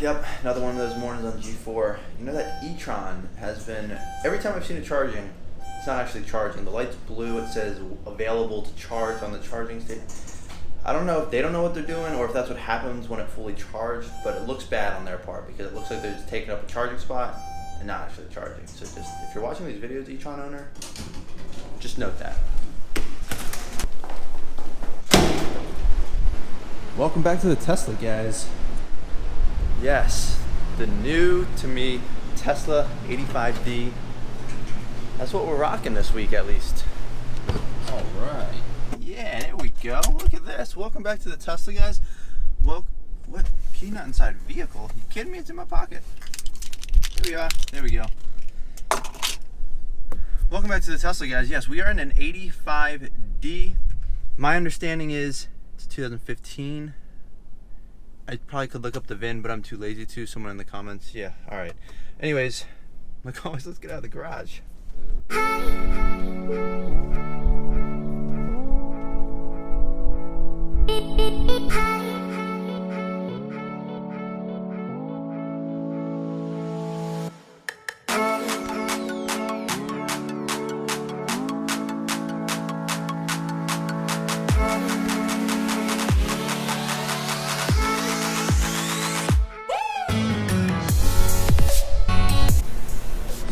Yep, another one of those mornings on G4. You know that e-tron has been, every time I've seen it charging, it's not actually charging. The light's blue, it says available to charge on the charging station. I don't know if they don't know what they're doing or if that's what happens when it fully charged, but it looks bad on their part because it looks like they're just taking up a charging spot and not actually charging. So just, if you're watching these videos, e-tron owner, just note that. Welcome back to the Tesla, guys. Yes, the new to me Tesla 85D. That's what we're rocking this week, at least. All right. Yeah, there we go. Look at this. Welcome back to the Tesla, guys. Well, what? Key not inside vehicle? You kidding me? It's in my pocket. There we are. There we go. Welcome back to the Tesla, guys. Yes, we are in an 85D. My understanding is it's 2015. I probably could look up the VIN, but I'm too lazy to. Someone in the comments. Yeah, all right. Anyways, like always, let's get out of the garage.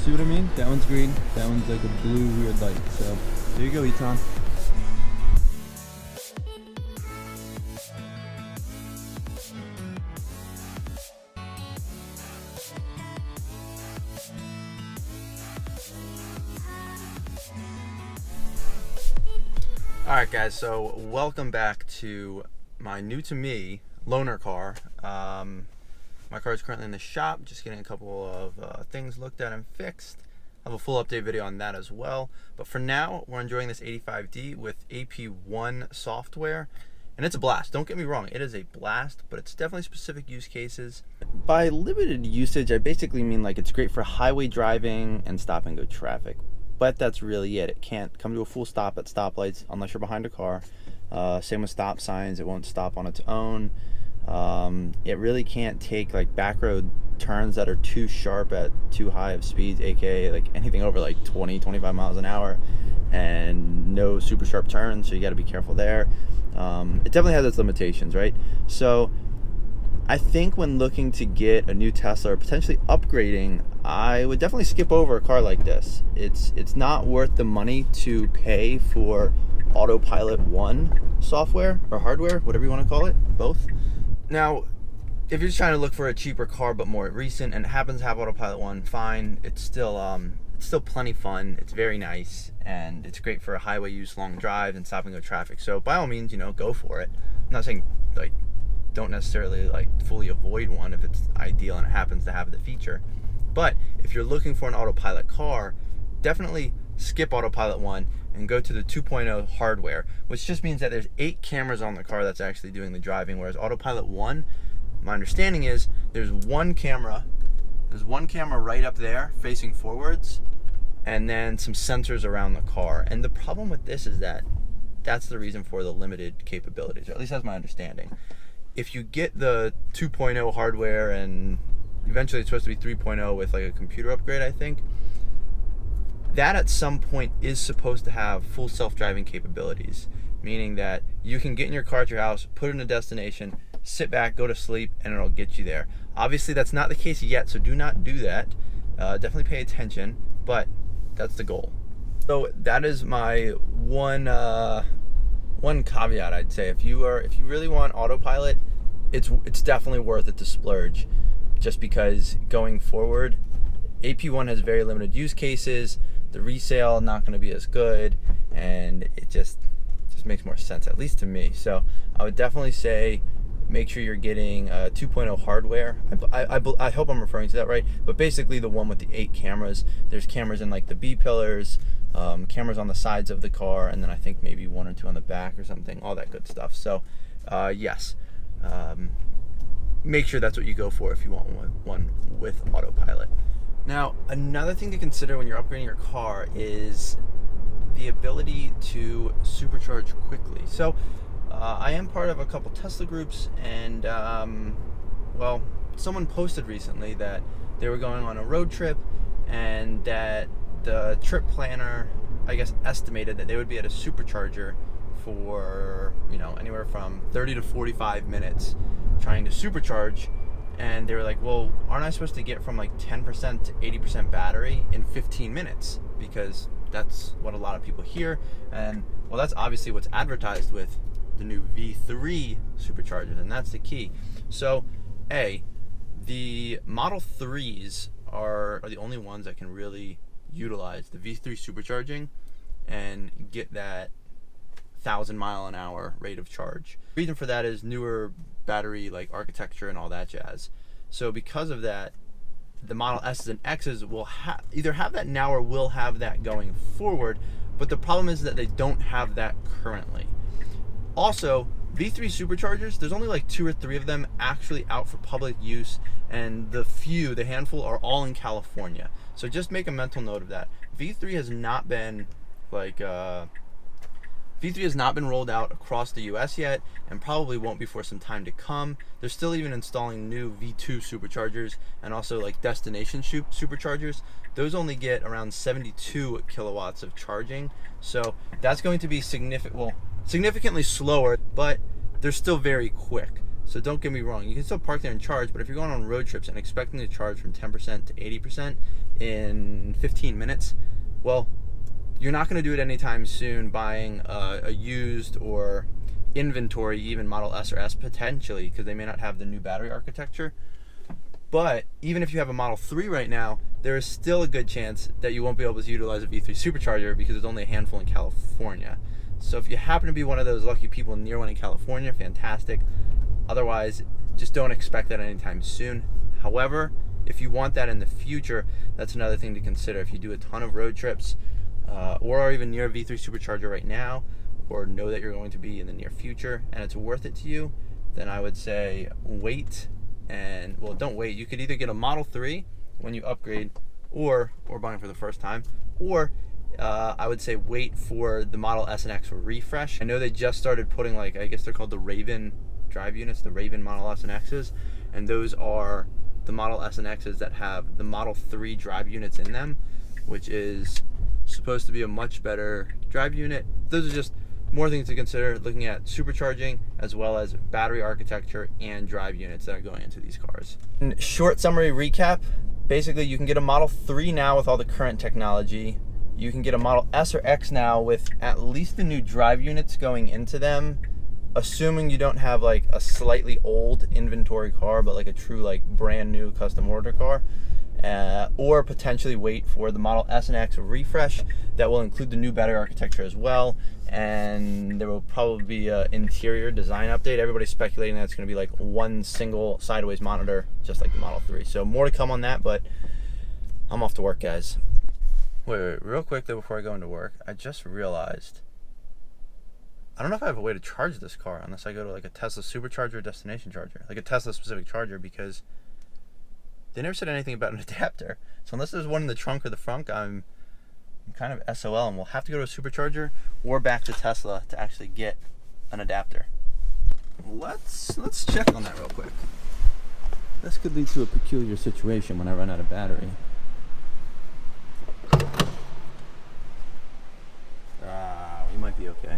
See what I mean? That one's green. That one's like a blue weird light. So there you go, e-tron. All right, guys. So welcome back to my new to me loaner car. My car is currently in the shop, just getting a couple of things looked at and fixed. I'll have a full update video on that as well. But for now, we're enjoying this 85D with AP1 software. And it's a blast. Don't get me wrong, it is a blast, but it's definitely specific use cases. By limited usage, I basically mean like it's great for highway driving and stop and go traffic. But that's really it. It can't come to a full stop at stoplights unless you're behind a car. Same with stop signs, it won't stop on its own. It really can't take like back road turns that are too sharp at too high of speeds, aka like anything over like 20-25 miles an hour, and no super sharp turns, so you got to be careful there. It definitely has its limitations, right? So I think when looking to get a new Tesla or potentially upgrading, I would definitely skip over a car like this. It's not worth the money to pay for Autopilot 1 software or hardware, whatever you want to call it, both. Now, if you're just trying to look for a cheaper car but more recent and it happens to have Autopilot 1, fine. It's still plenty fun. It's very nice and it's great for highway use, long drives, and stop and go traffic. So by all means, you know, go for it. I'm not saying like don't necessarily like fully avoid one if it's ideal and it happens to have the feature. But if you're looking for an Autopilot car, definitely skip Autopilot 1 and go to the 2.0 hardware, which just means that there's 8 cameras on the car that's actually doing the driving, whereas Autopilot 1, my understanding is there's one camera right up there facing forwards, and then some sensors around the car. And the problem with this is that that's the reason for the limited capabilities, or at least that's my understanding. If you get the 2.0 hardware, and eventually it's supposed to be 3.0 with like a computer upgrade, I think, that at some point is supposed to have full self-driving capabilities, meaning that you can get in your car at your house, put it in a destination, sit back, go to sleep, and it'll get you there. Obviously, that's not the case yet, so do not do that. Definitely pay attention, but that's the goal. So that is my one caveat, I'd say. If you really want Autopilot, it's definitely worth it to splurge, just because going forward, AP1 has very limited use cases. The resale not going to be as good, and it just makes more sense, at least to me. So I would definitely say make sure you're getting 2.0 hardware. I hope I'm referring to that right, but basically the one with the 8 cameras. There's cameras in like the B pillars, cameras on the sides of the car, and then I think maybe 1 or 2 on the back or something, all that good stuff. So yes, make sure that's what you go for if you want one with Autopilot. Now, another thing to consider when you're upgrading your car is the ability to supercharge quickly. So I am part of a couple Tesla groups, and Well, someone posted recently that they were going on a road trip and that the trip planner, I guess, estimated that they would be at a supercharger for, anywhere from 30 to 45 minutes trying to supercharge. And they were like, well, aren't I supposed to get from like 10% to 80% battery in 15 minutes? Because that's what a lot of people hear. And, well, that's obviously what's advertised with the new V3 superchargers, and that's the key. So, the Model 3s are the only ones that can really utilize the V3 supercharging and get that 1,000-mile-an-hour rate of charge. The reason for that is newer battery architecture and all that jazz. So because of that, the Model S's and X's will either have that now or will have that going forward, but the problem is that they don't have that currently. Also, V3 superchargers, there's only 2 or 3 of them actually out for public use, and the handful are all in California. So just make a mental note of that. V3 has not been rolled out across the US yet, and probably won't be for some time to come. They're still even installing new V2 superchargers and also destination superchargers. Those only get around 72 kilowatts of charging. So that's going to be significantly slower, but they're still very quick. So don't get me wrong, you can still park there and charge, but if you're going on road trips and expecting to charge from 10% to 80% in 15 minutes, well, you're not going to do it anytime soon buying a used or inventory, even Model S or S potentially, because they may not have the new battery architecture. But even if you have a Model 3 right now, there is still a good chance that you won't be able to utilize a V3 supercharger because there's only a handful in California. So if you happen to be one of those lucky people near one in California, fantastic. Otherwise, just don't expect that anytime soon. However, if you want that in the future, that's another thing to consider. If you do a ton of road trips, or are even near a V3 supercharger right now, or know that you're going to be in the near future and it's worth it to you, then I would say wait. And, well, don't wait. You could either get a Model 3 when you upgrade, or buying for the first time, or I would say wait for the Model S and X refresh. I know they just started putting I guess they're called the Raven drive units, the Raven Model S and X's, and those are the Model S and X's that have the Model 3 drive units in them, which is supposed to be a much better drive unit. Those are just more things to consider looking at supercharging, as well as battery architecture and drive units that are going into these cars. In short summary recap, basically you can get a Model 3 now with all the current technology. You can get a Model S or X now with at least the new drive units going into them, assuming you don't have a slightly old inventory car, but a true brand new custom order car. Or potentially wait for the Model S and X refresh that will include the new battery architecture as well, and there will probably be an interior design update. Everybody's speculating that it's going to be one single sideways monitor, just like the Model 3. So more to come on that, but I'm off to work, guys. Wait, real quick though, before I go into work, I just realized I don't know if I have a way to charge this car unless I go to a Tesla supercharger or destination charger, a Tesla specific charger, because they never said anything about an adapter. So unless there's one in the trunk or the front, I'm kind of SOL, and we'll have to go to a supercharger or back to Tesla to actually get an adapter. Let's check on that real quick. This could lead to a peculiar situation when I run out of battery. We might be okay.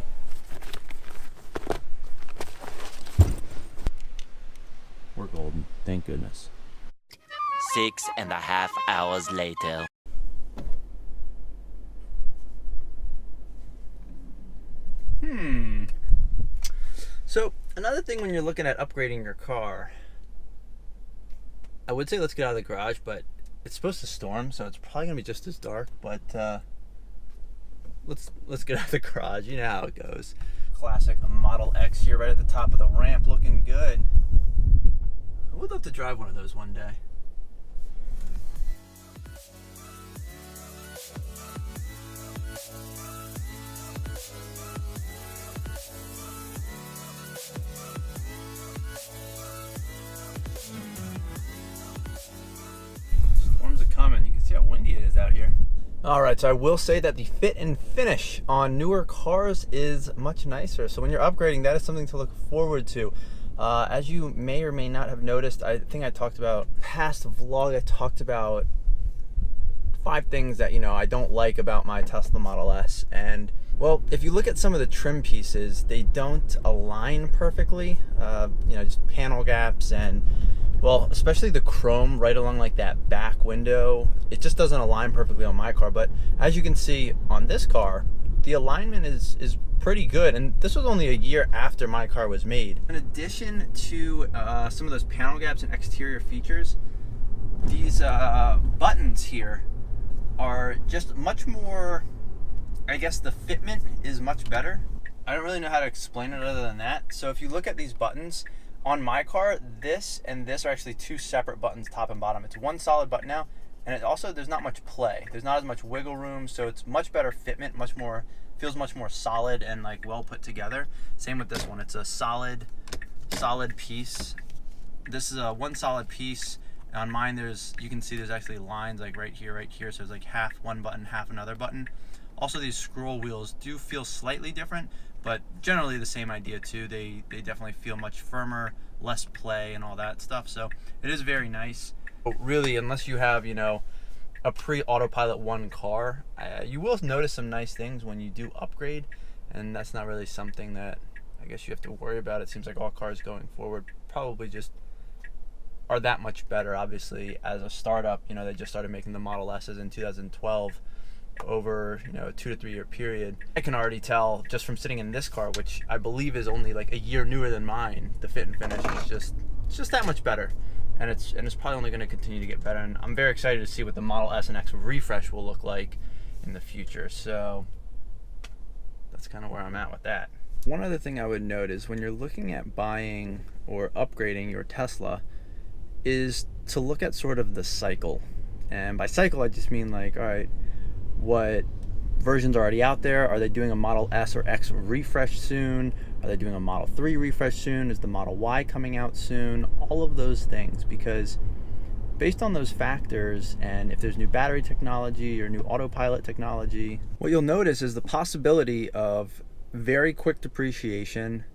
We're golden, thank goodness. 6.5 hours later. So another thing when you're looking at upgrading your car, I would say let's get out of the garage, but it's supposed to storm, so it's probably gonna be just as dark. But let's get out of the garage. You know how it goes. Classic Model X here, right at the top of the ramp, looking good. I would love to drive one of those one day. Storms are coming. You can see how windy it is out here. Alright, so I will say that the fit and finish on newer cars is much nicer. So when you're upgrading, that is something to look forward to. As you may or may not have noticed, I think I talked about past vlog. I talked about 5 things that I don't like about my Tesla Model S. And well, if you look at some of the trim pieces, they don't align perfectly. Just panel gaps, and well, especially the chrome right along like that back window, it just doesn't align perfectly on my car. But as you can see on this car, the alignment is pretty good, and this was only a year after my car was made. In addition to some of those panel gaps and exterior features, these buttons here are just much more, I guess the fitment is much better. I don't really know how to explain it other than that. So if you look at these buttons on my car, this and this are actually 2 separate buttons, top and bottom. It's one solid button now, and it also, there's not much play. There's not as much wiggle room, so it's much better fitment, feels much more solid and like well put together. Same with this one. It's a solid piece. This is a one solid piece. On mine, you can see there's actually lines like right here, so there's like half one button, half another button. Also, these scroll wheels do feel slightly different, but generally the same idea too. They definitely feel much firmer, less play and all that stuff, so it is very nice. But really, unless you have, a pre-Autopilot 1 car, you will notice some nice things when you do upgrade, and that's not really something that I guess you have to worry about. It seems like all cars going forward probably just are that much better. Obviously, as a startup, they just started making the Model S's in 2012 over, a 2 to 3 year period. I can already tell just from sitting in this car, which I believe is only like a year newer than mine, the fit and finish is just that much better. And it's probably only going to continue to get better. And I'm very excited to see what the Model S and X refresh will look like in the future. So that's kind of where I'm at with that. One other thing I would note is when you're looking at buying or upgrading your Tesla, is to look at sort of the cycle. And by cycle, I just mean like, all right, what versions are already out there? Are they doing a Model S or X refresh soon? Are they doing a Model 3 refresh soon? Is the Model Y coming out soon? All of those things, because based on those factors, and if there's new battery technology or new autopilot technology, what you'll notice is the possibility of very quick depreciation,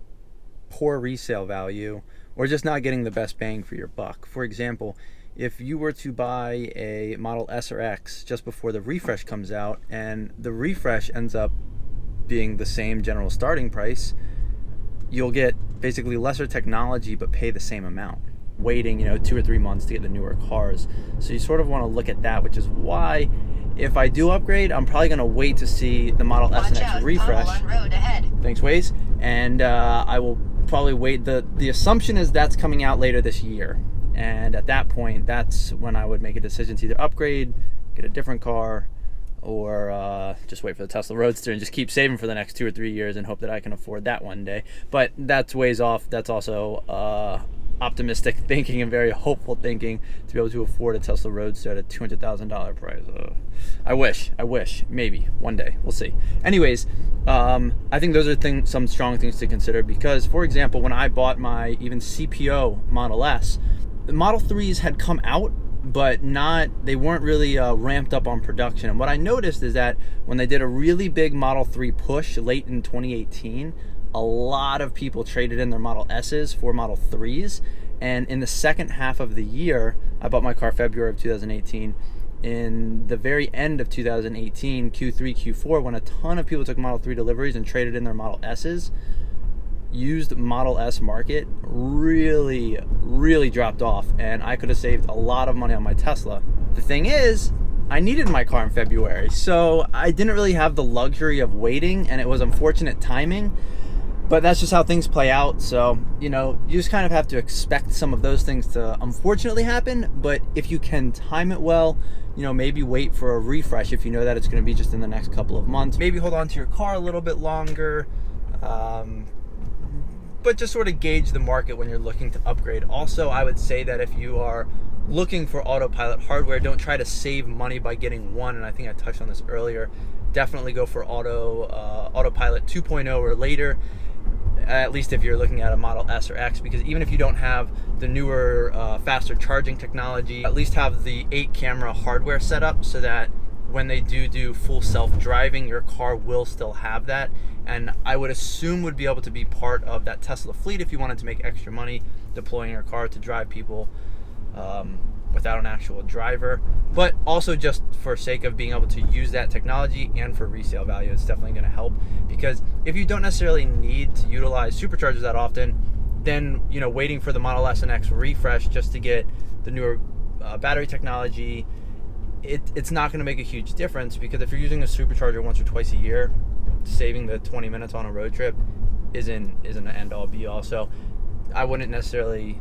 poor resale value, or just not getting the best bang for your buck. For example, if you were to buy a Model S or X just before the refresh comes out, and the refresh ends up being the same general starting price, you'll get basically lesser technology but pay the same amount, waiting 2 or 3 months to get the newer cars. So you sort of want to look at that, which is why if I do upgrade, I'm probably going to wait to see the Model S and X refresh. Thanks, Waze. And I will probably wait. The assumption is that's coming out later this year, and at that point, that's when I would make a decision to either upgrade, get a different car, or just wait for the Tesla Roadster and just keep saving for the next 2 or 3 years and hope that I can afford that one day. But that's ways off. That's also optimistic thinking and very hopeful thinking to be able to afford a Tesla Roadster at a $200,000 price. I wish, maybe one day, we'll see. Anyways, I think those are some strong things to consider, because for example, when I bought my even CPO Model S, the Model 3s had come out, but they weren't really ramped up on production. And what I noticed is that when they did a really big Model 3 push late in 2018, a lot of people traded in their Model S's for Model 3s. And in the second half of the year, I bought my car February of 2018. In the very end of 2018, Q3, Q4, when a ton of people took Model 3 deliveries and traded in their Model S's, used Model S market really dropped off, and I could have saved a lot of money on my Tesla. The thing is, I needed my car in February, so I didn't really have the luxury of waiting, and it was unfortunate timing. But that's just how things play out. So, you just kind of have to expect some of those things to unfortunately happen. But if you can time it well, maybe wait for a refresh if you know that it's going to be just in the next couple of months. Maybe hold on to your car a little bit longer. But just sort of gauge the market when you're looking to upgrade. Also, I would say that if you are looking for autopilot hardware, don't try to save money by getting one. And I think I touched on this earlier. Definitely go for autopilot 2.0 or later. At least if you're looking at a Model S or X, because even if you don't have the newer, faster charging technology, at least have the 8-camera hardware set up so that when they do full self-driving, your car will still have that, and I would assume would be able to be part of that Tesla fleet if you wanted to make extra money deploying your car to drive people without an actual driver, but also just for sake of being able to use that technology and for resale value. It's definitely going to help, because if you don't necessarily need to utilize superchargers that often, then waiting for the Model S and X refresh just to get the newer battery technology, it's not going to make a huge difference, because if you're using a supercharger once or twice a year, saving the 20 minutes on a road trip isn't an end-all be-all. So I wouldn't necessarily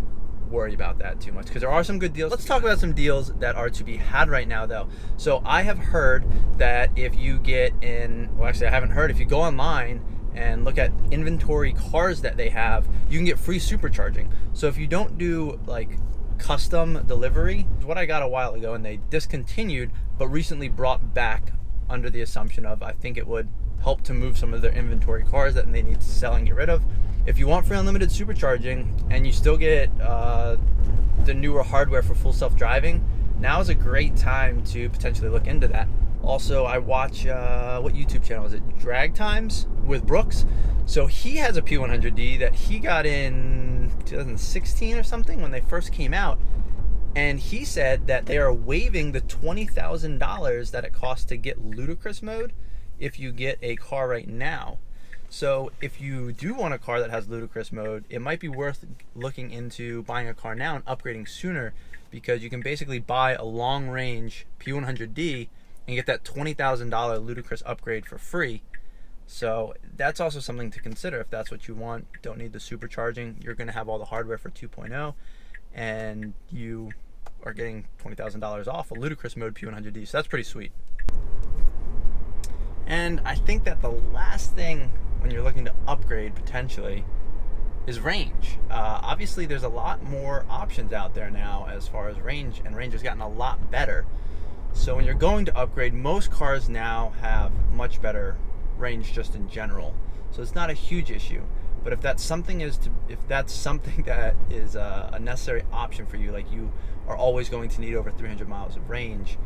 worry about that too much, because there are some good deals. Let's talk about some deals that are to be had right now, though. So I have heard that if you get actually I haven't heard, if you go online and look at inventory cars that they have, you can get free supercharging. So if you don't do like custom delivery, what I got a while ago, and they discontinued but recently brought back under the assumption of, I think it would help to move some of their inventory cars that they need to sell and get rid of. If you want free unlimited supercharging and you still get the newer hardware for full self-driving, now is a great time to potentially look into that. Also, I watch, what YouTube channel is it? Drag Times with Brooks. So he has a P100D that he got in 2016 or something when they first came out. And he said that they are waiving the $20,000 that it costs to get ludicrous mode if you get a car right now. So if you do want a car that has ludicrous mode, it might be worth looking into buying a car now and upgrading sooner, because you can basically buy a long range P100D and get that $20,000 ludicrous upgrade for free. So that's also something to consider if that's what you want. Don't need the supercharging. You're going to have all the hardware for 2.0, and you are getting $20,000 off a ludicrous mode P100D. So that's pretty sweet. And I think that the last thing when you're looking to upgrade potentially is range. Obviously there's a lot more options out there now as far as range, and range has gotten a lot better. So when you're going to upgrade, most cars now have much better range just in general. So it's not a huge issue. But if that's something that is a necessary option for you, like you are always going to need over 300 miles of range,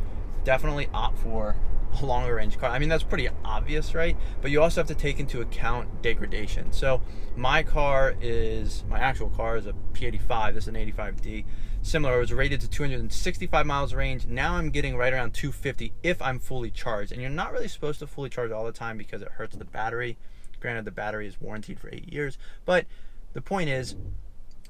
definitely opt for a longer range car. I mean, that's pretty obvious, right? But you also have to take into account degradation. So my actual car is a P85. This is an 85D. Similar, it was rated to 265 miles range. Now I'm getting right around 250 if I'm fully charged. And you're not really supposed to fully charge all the time because it hurts the battery. Granted, the battery is warranted for 8 years. But the point is,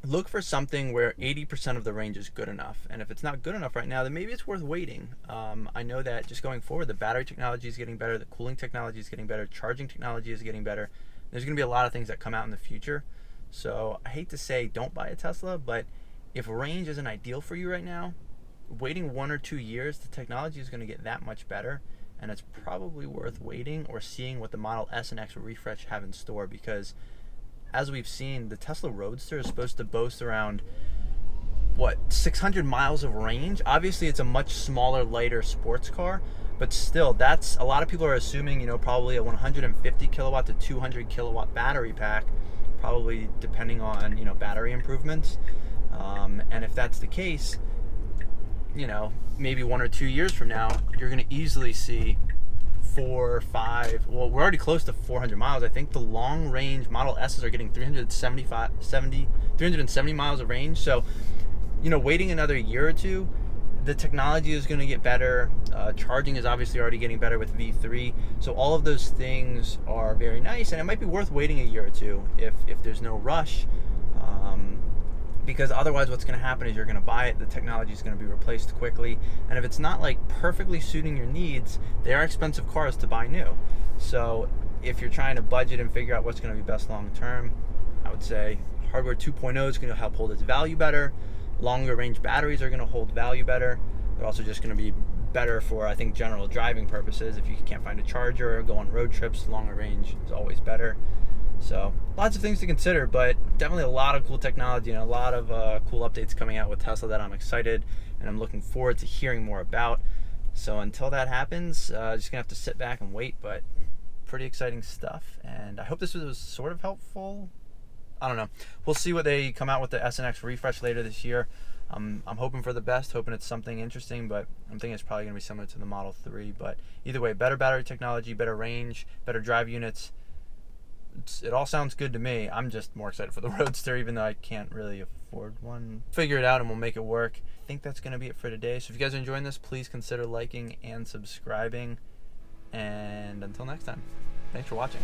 look for something where 80% of the range is good enough. And if it's not good enough right now, then maybe it's worth waiting. I know that just going forward, the battery technology is getting better, the cooling technology is getting better, charging technology is getting better. There's going to be a lot of things that come out in the future. So I hate to say don't buy a Tesla, but if range isn't ideal for you right now, waiting 1 or 2 years, the technology is going to get that much better. And it's probably worth waiting or seeing what the Model S and X refresh have in store, because as we've seen, the Tesla Roadster is supposed to boast around, 600 miles of range. Obviously, it's a much smaller, lighter sports car, but still, that's, a lot of people are assuming, probably a 150 kilowatt to 200 kilowatt battery pack, probably depending on, battery improvements. And if that's the case, maybe 1 or 2 years from now, you're going to easily see 4 or 5, well, we're already close to 400 miles. I think the long range Model S's are getting 370 miles of range. So, waiting another year or two, the technology is going to get better. Charging is obviously already getting better with V3. So all of those things are very nice, and it might be worth waiting a year or two if there's no rush. Because otherwise what's going to happen is you're going to buy it, the technology is going to be replaced quickly, and if it's not like perfectly suiting your needs, they are expensive cars to buy new. So if you're trying to budget and figure out what's going to be best long term, I would say hardware 2.0 is going to help hold its value better. Longer range batteries are going to hold value better. They're also just going to be better for, I think, general driving purposes. If you can't find a charger or go on road trips, longer range is always better. So lots of things to consider, but definitely a lot of cool technology and a lot of cool updates coming out with Tesla that I'm excited and I'm looking forward to hearing more about. So until that happens, just gonna have to sit back and wait, but pretty exciting stuff. And I hope this was sort of helpful. I don't know. We'll see what they come out with the S and X refresh later this year. I'm hoping for the best, hoping it's something interesting, but I'm thinking it's probably gonna be similar to the Model 3. But either way, better battery technology, better range, better drive units. it all sounds good to me. I'm just more excited for the Roadster, even though I can't really afford one. Figure it out and we'll make it work. I think that's going to be it for today. So if you guys are enjoying this, please consider liking and subscribing. And until next time, thanks for watching.